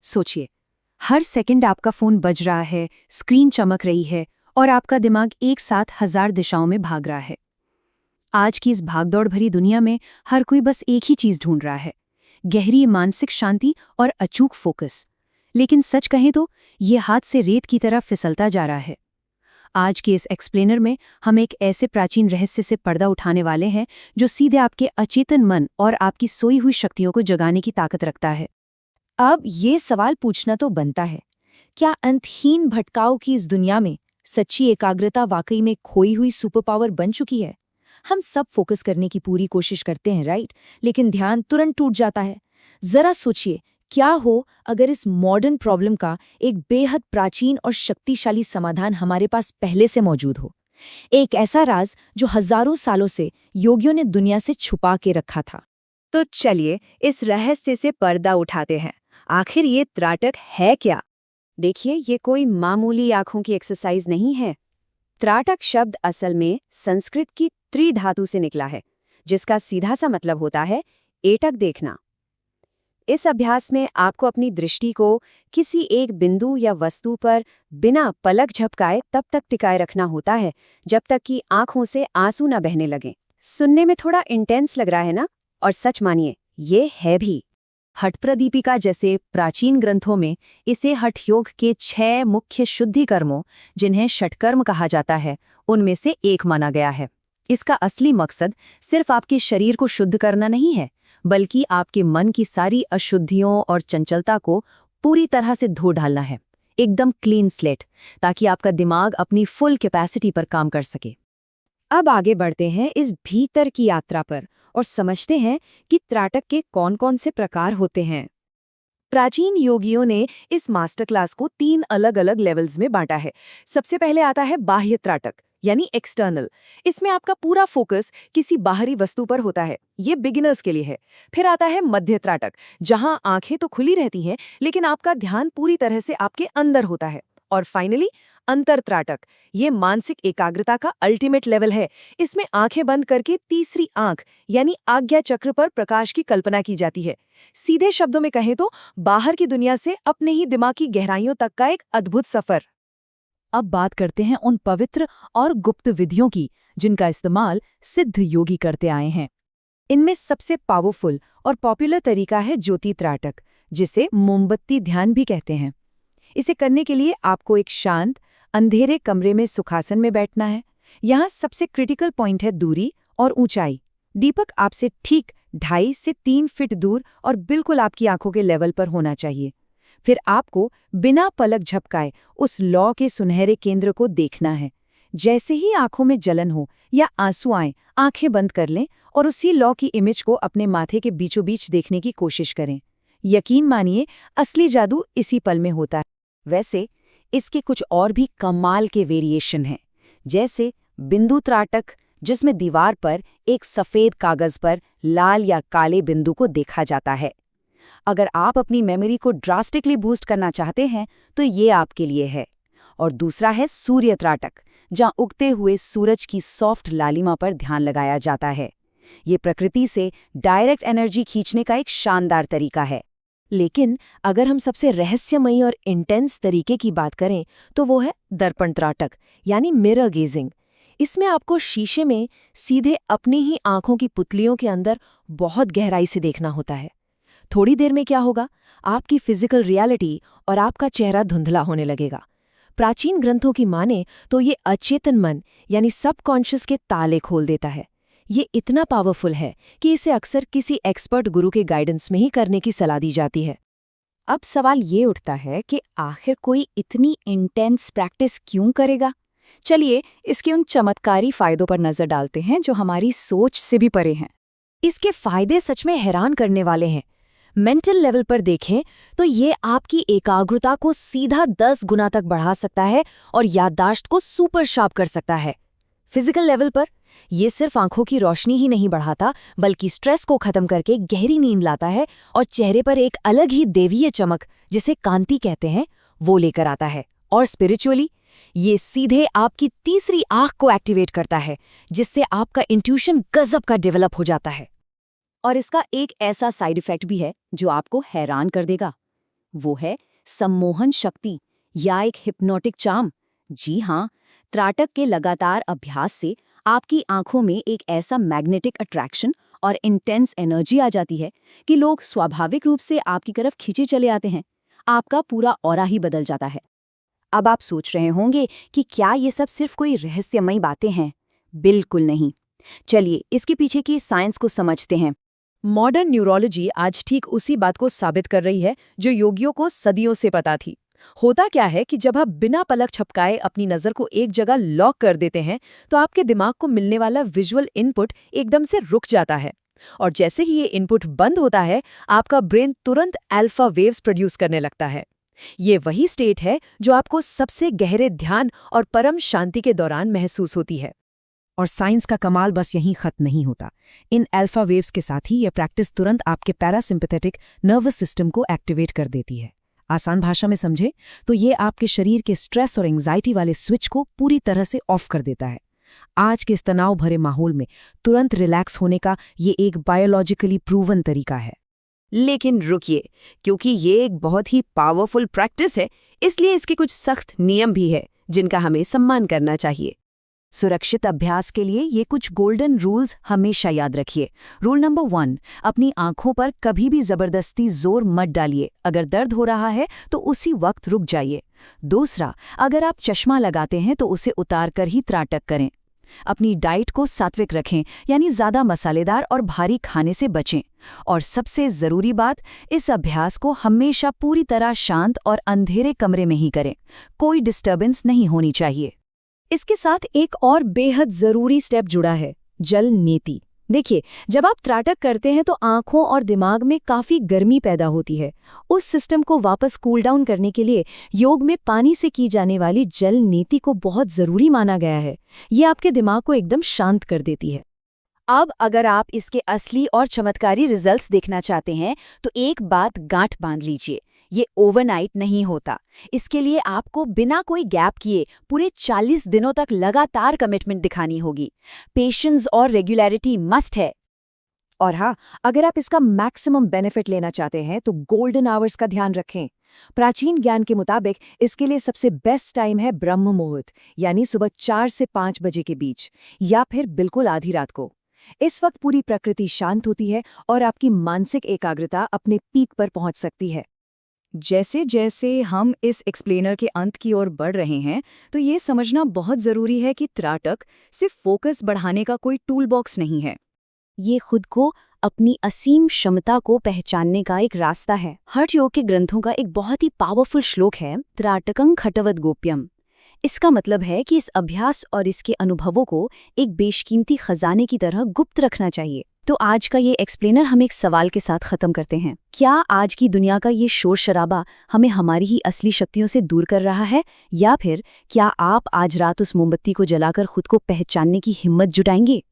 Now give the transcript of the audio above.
सोचिए, हर सेकंड आपका फोन बज रहा है, स्क्रीन चमक रही है और आपका दिमाग एक साथ 1000 दिशाओं में भाग रहा है। आज की इस भागदौड़ भरी दुनिया में हर कोई बस एक ही चीज ढूंढ रहा है, गहरी मानसिक शांति और अचूक फोकस। लेकिन सच कहें तो ये हाथ से रेत की तरह फिसलता जा रहा है। आज के इस एक्सप्लेनर में हम एक ऐसे प्राचीन रहस्य से पर्दा उठाने वाले हैं जो सीधे आपके अचेतन मन और आपकी सोई हुई शक्तियों को जगाने की ताकत रखता है। अब ये सवाल पूछना तो बनता है, क्या अंतहीन भटकाव की इस दुनिया में सच्ची एकाग्रता वाकई में खोई हुई सुपर पावर बन चुकी है? हम सब फोकस करने की पूरी कोशिश करते हैं, राइट? लेकिन ध्यान तुरंत टूट जाता है। जरा सोचिए, क्या हो अगर इस मॉडर्न प्रॉब्लम का एक बेहद प्राचीन और शक्तिशाली समाधान हमारे पास पहले से मौजूद हो। एक ऐसा राज जो हजारों सालों से योगियों ने दुनिया से छुपा के रखा था। तो चलिए इस रहस्य से पर्दा उठाते हैं। आखिर ये त्राटक है क्या? देखिए, ये कोई मामूली आंखों की एक्सरसाइज नहीं है। त्राटक शब्द असल में संस्कृत की त्रि धातु से निकला है, जिसका सीधा सा मतलब होता है एटक देखना। इस अभ्यास में आपको अपनी दृष्टि को किसी एक बिंदु या वस्तु पर बिना पलक झपकाए तब तक टिकाए रखना होता है जब तक कि आंखों से आंसू न बहने लगें। सुनने में थोड़ा इंटेंस लग रहा है ना? और सच मानिए, ये है भी। हठप्रदीपिका जैसे प्राचीन ग्रंथों में इसे हठयोग के 6 मुख्य शुद्धि कर्मों, जिन्हें षटकर्म कहा जाता है, उनमें से एक माना गया है। इसका असली मकसद सिर्फ आपके शरीर को शुद्ध करना नहीं है, बल्कि आपके मन की सारी अशुद्धियों और चंचलता को पूरी तरह से धो डालना है, एकदम क्लीन स्लेट, ताकि आपका दिमाग अपनी फुल कैपेसिटी पर काम कर सके। अब आगे बढ़ते हैं इस भीतर की यात्रा पर और समझते हैं कि त्राटक के कौन-कौन से प्रकार होते हैं। प्राचीन योगियों ने इस मास्टर क्लास को 3 अलग-अलग लेवल्स में बांटा है। सबसे पहले आता है बाह्य त्राटक, यानी एक्सटर्नल। इसमें आपका पूरा फोकस किसी बाहरी वस्तु पर होता है। ये बिगिनर्स के लिए है। फिर आता है मध्य त्राटक, जहां आंखें तो खुली रहती हैं, लेकिन आपका ध्यान पूरी तरह से आपके अंदर होता है। और फाइनली अंतर त्राटक, ये मानसिक एकाग्रता का अल्टीमेट लेवल है। इसमें आंखें बंद करके तीसरी आंख यानी आज्ञा चक्र पर प्रकाश की कल्पना की जाती है। सीधे शब्दों में कहें तो बाहर की दुनिया से अपने ही दिमाग की गहराइयों तक का एक अद्भुत सफर। अब बात करते हैं उन पवित्र और गुप्त विधियों की, जिनका इस्तेमाल सिद्ध योगी करते आए हैं। इनमें सबसे पावरफुल और पॉपुलर तरीका है ज्योति त्राटक, जिसे मोमबत्ती ध्यान भी कहते हैं। इसे करने के लिए आपको एक शांत, अंधेरे कमरे में सुखासन में बैठना है। यहाँ सबसे क्रिटिकल पॉइंट है दूरी और ऊंचाई। दीपक आपसे ठीक 2.5 से 3 फीट दूर और बिल्कुल आपकी आंखों के लेवल पर होना चाहिए। फिर आपको बिना पलक झपकाए उस लौ के सुनहरे केंद्र को देखना है। जैसे ही आंखों में जलन हो या आंसू आए, आंखें बंद कर लें और उसी लौ की इमेज को अपने माथे के बीचों बीच देखने की कोशिश करें। यकीन मानिए, असली जादू इसी पल में होता है। वैसे इसके कुछ और भी कमाल के वेरिएशन हैं, जैसे बिंदु त्राटक, जिसमें दीवार पर एक सफेद कागज पर लाल या काले बिंदु को देखा जाता है। अगर आप अपनी मेमोरी को ड्रास्टिकली बूस्ट करना चाहते हैं तो ये आपके लिए है। और दूसरा है सूर्य त्राटक, जहां उगते हुए सूरज की सॉफ्ट लालिमा पर ध्यान लगाया जाता है। ये प्रकृति से डायरेक्ट एनर्जी खींचने का एक शानदार तरीका है। लेकिन अगर हम सबसे रहस्यमयी और इंटेंस तरीके की बात करें तो वो है दर्पण त्राटक, यानी मिरर गेजिंग। इसमें आपको शीशे में सीधे अपनी ही आंखों की पुतलियों के अंदर बहुत गहराई से देखना होता है। थोड़ी देर में क्या होगा, आपकी फिजिकल रियलिटी और आपका चेहरा धुंधला होने लगेगा। प्राचीन ग्रंथों की माने तो ये अचेतन मन यानी सबकॉन्शियस के ताले खोल देता है। ये इतना पावरफुल है कि इसे अक्सर किसी एक्सपर्ट गुरु के गाइडेंस में ही करने की सलाह दी जाती है। अब सवाल ये उठता है कि आखिर कोई इतनी इंटेंस प्रैक्टिस क्यों करेगा? चलिए इसके उन चमत्कारी फायदों पर नजर डालते हैं जो हमारी सोच से भी परे हैं। इसके फायदे सच में हैरान करने वाले हैं। मेंटल लेवल पर देखें तो ये आपकी एकाग्रता को सीधा 10 गुना तक बढ़ा सकता है और याददाश्त को सुपर शार्प कर सकता है। फिजिकल लेवल पर ये सिर्फ आंखों की रोशनी ही नहीं बढ़ाता, बल्कि स्ट्रेस को खत्म करके गहरी नींद लाता है और चेहरे पर एक अलग ही देवीय चमक, जिसे कांति कहते हैं, वो लेकर आता है। और स्पिरिचुअली ये सीधे आपकी तीसरी आंख को एक्टिवेट करता है, जिससे आपका इंट्यूशन गजब का डेवलप हो जाता है। और इसका एक ऐसा साइड इफेक्ट भी है जो आपको हैरान कर देगा। वो है सम्मोहन शक्ति या एक हिप्नोटिक चार्म। जी हाँ, त्राटक के लगातार अभ्यास से आपकी आंखों में एक ऐसा मैग्नेटिक अट्रैक्शन और इंटेंस एनर्जी आ जाती है कि लोग स्वाभाविक रूप से आपकी तरफ खींचे चले आते हैं। आपका पूरा ऑरा ही बदल जाता है। अब आप सोच रहे होंगे कि क्या ये सब सिर्फ कोई रहस्यमयी बातें हैं? बिल्कुल नहीं। चलिए इसके पीछे की साइंस को समझते हैं। मॉडर्न न्यूरोलॉजी आज ठीक उसी बात को साबित कर रही है जो योगियों को सदियों से पता थी। होता क्या है कि जब आप बिना पलक झपकाए अपनी नज़र को एक जगह लॉक कर देते हैं तो आपके दिमाग को मिलने वाला विजुअल इनपुट एकदम से रुक जाता है। और जैसे ही ये इनपुट बंद होता है, आपका ब्रेन तुरंत अल्फा वेव्स प्रोड्यूस करने लगता है। ये वही स्टेट है जो आपको सबसे गहरे ध्यान और परम शांति के दौरान महसूस होती है। और साइंस का कमाल बस यहीं खत्म नहीं होता। इन अल्फा वेव्स के साथ ही ये प्रैक्टिस तुरंत आपके पैरासिम्पैथेटिक नर्वस सिस्टम को एक्टिवेट कर देती है। आसान भाषा में समझे तो ये आपके शरीर के स्ट्रेस और एंग्जाइटी वाले स्विच को पूरी तरह से ऑफ कर देता है। आज के इस तनाव भरे माहौल में तुरंत रिलैक्स होने का ये एक बायोलॉजिकली प्रूवन तरीका है। लेकिन रुकिए, क्योंकि ये एक बहुत ही पावरफुल प्रैक्टिस है, इसलिए इसके कुछ सख्त नियम भी है जिनका हमें सम्मान करना चाहिए। सुरक्षित अभ्यास के लिए ये कुछ गोल्डन रूल्स हमेशा याद रखिए। रूल नंबर 1, अपनी आंखों पर कभी भी जबरदस्ती जोर मत डालिए। अगर दर्द हो रहा है तो उसी वक्त रुक जाइए। दूसरा, अगर आप चश्मा लगाते हैं तो उसे उतार कर ही त्राटक करें। अपनी डाइट को सात्विक रखें, यानी ज़्यादा मसालेदार और भारी खाने से बचें। और सबसे ज़रूरी बात, इस अभ्यास को हमेशा पूरी तरह शांत और अंधेरे कमरे में ही करें। कोई डिस्टर्बेंस नहीं होनी चाहिए। इसके साथ एक और बेहद जरूरी स्टेप जुड़ा है, जल नीति। देखिए, जब आप त्राटक करते हैं तो आंखों और दिमाग में काफी गर्मी पैदा होती है। उस सिस्टम को वापस कूल डाउन करने के लिए योग में पानी से की जाने वाली जल नीति को बहुत जरूरी माना गया है। ये आपके दिमाग को एकदम शांत कर देती है। अब अगर आप इसके असली और चमत्कारी रिजल्ट्स देखना चाहते हैं तो एक बात गांठ बांध लीजिए, ये ओवरनाइट नहीं होता। इसके लिए आपको बिना कोई गैप किए पूरे 40 दिनों तक लगातार कमिटमेंट दिखानी होगी। पेशेंस और रेगुलरिटी मस्ट है। और हाँ, अगर आप इसका मैक्सिमम बेनिफिट लेना चाहते हैं तो गोल्डन आवर्स का ध्यान रखें। प्राचीन ज्ञान के मुताबिक इसके लिए सबसे बेस्ट टाइम है ब्रह्म मुहूर्त, यानी सुबह 4 से 5 बजे के बीच, या फिर बिल्कुल आधी रात को। इस वक्त पूरी प्रकृति शांत होती है और आपकी मानसिक एकाग्रता अपने पीक पर पहुंच सकती है। जैसे जैसे हम इस एक्सप्लेनर के अंत की ओर बढ़ रहे हैं तो ये समझना बहुत ज़रूरी है कि त्राटक सिर्फ फोकस बढ़ाने का कोई टूल बॉक्स नहीं है। ये खुद को अपनी असीम क्षमता को पहचानने का एक रास्ता है। हठ योग के ग्रंथों का एक बहुत ही पावरफुल श्लोक है, त्राटकं खटवद गोप्यम। इसका मतलब है कि इस अभ्यास और इसके अनुभवों को एक बेशकीमती खजाने की तरह गुप्त रखना चाहिए। तो आज का ये एक्सप्लेनर हम एक सवाल के साथ खत्म करते हैं। क्या आज की दुनिया का ये शोर शराबा हमें हमारी ही असली शक्तियों से दूर कर रहा है, या फिर क्या आप आज रात उस मोमबत्ती को जलाकर खुद को पहचानने की हिम्मत जुटाएंगे?